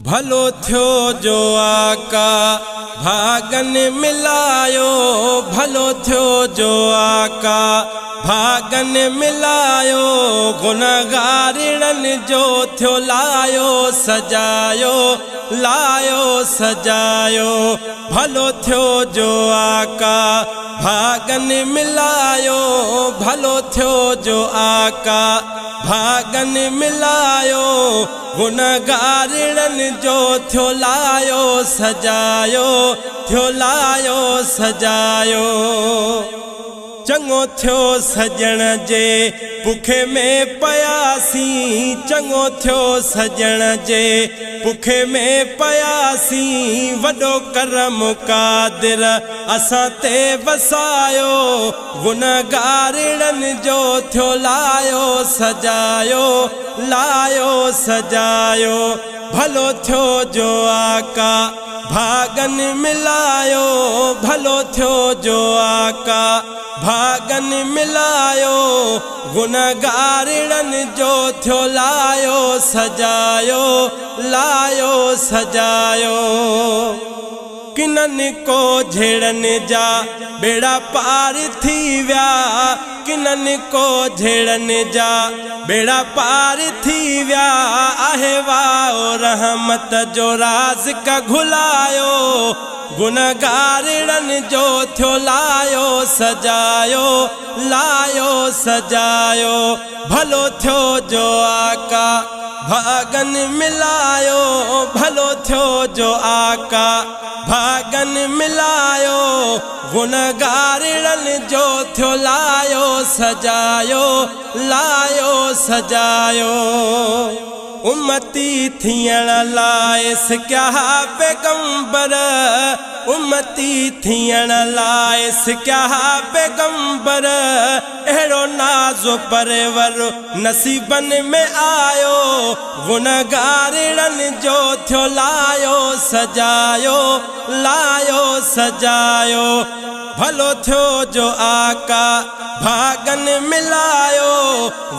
भलो थियो जो आका भागन मिलायो, भलो थियो जो आका भागन मिलायो। गुनहगारन जो थियो लायो सजायो, लायो सजायो। भलो थियो जो आका भागन मिलायो, भलो थियो जो आका भागन मिलायो। गुनहगारन जो थियो लायो सजायो, थियो लायो सजायो। चंगो थियो सजण जे पुखे में पयासी, चंगो थियो सजण जे पुखे में पयासी। वडो करम कादिर असां ते वसायो। गुनहगारन जो थियो लायो सजायो, लायो सजायो। भलो थियो जो आका भागन मिलायो, भलो थियो जो आका भागन मिलायो। गुनहगारन जो थियो लायो सजायो, लायो सजायो। किनन को झेड़न जा बेड़ा पार थी व्या, किनन को झेड़न जा बेड़ा पार थी व्या। आहे वाओ रहमत जो राज का घुलायो। गुनहगारन जो थियो लायो सजायो, लायो सजायो। भलो थियो जो आका भागन मिलायो, भलो थियो जो आका भागन मिलायो। गुनहगारन जो थियो लायो सजायो, लायो सजायो। उम्मती थियण लाइस क्या पैगंबर, उम्मती थियण लाइस क्या पैगंबर। अहिड़ो नाज़ो परवर नसीबन में आयो। गुनहगारन जो थियो लायो सजायो, लायो सजायो। भलो थियो जो आका भागन मिलायो।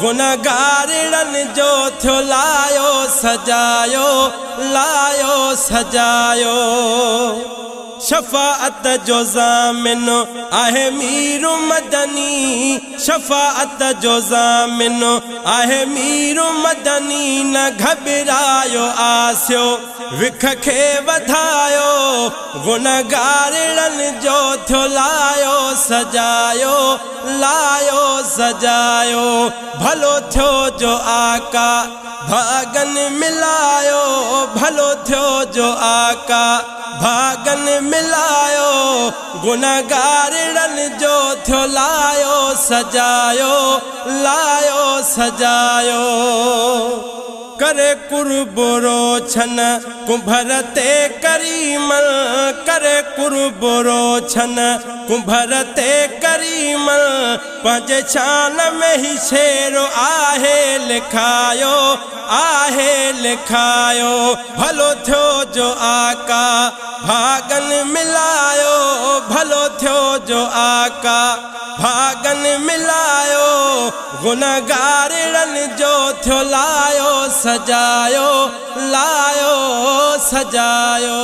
गुनहगारन जो थियो लायो सजायो, लायो सजायो। शफाअत जो ज़ामिन आहे मीर मदनी, शफाअत जो ज़ामिन आहे मीर मदनी। न घबरायो आसियो विख खे वधायो। गुनहगारन जो थियो लायो सजायो, लायो सजायो। भलो थियो जो आका भागन मिलायो, भलो थियो जो आका भागन मिलायो। गुनहगारन जो थियो लायो सजायो, लायो सजायो। करे कुर्बुरो छन कुंभर ते करीमल, करे कुर्बुरो छन कुंभर ते करीमल। पंहिंजे शान में ही शेर आहे लिखायो, आहे लिखायो। भलो थियो जो आका भागन मिलायो, भलो थियो जो आका भागन मिलायो। गुनहगारन जो थियो लायो सजायो, लायो सजायो।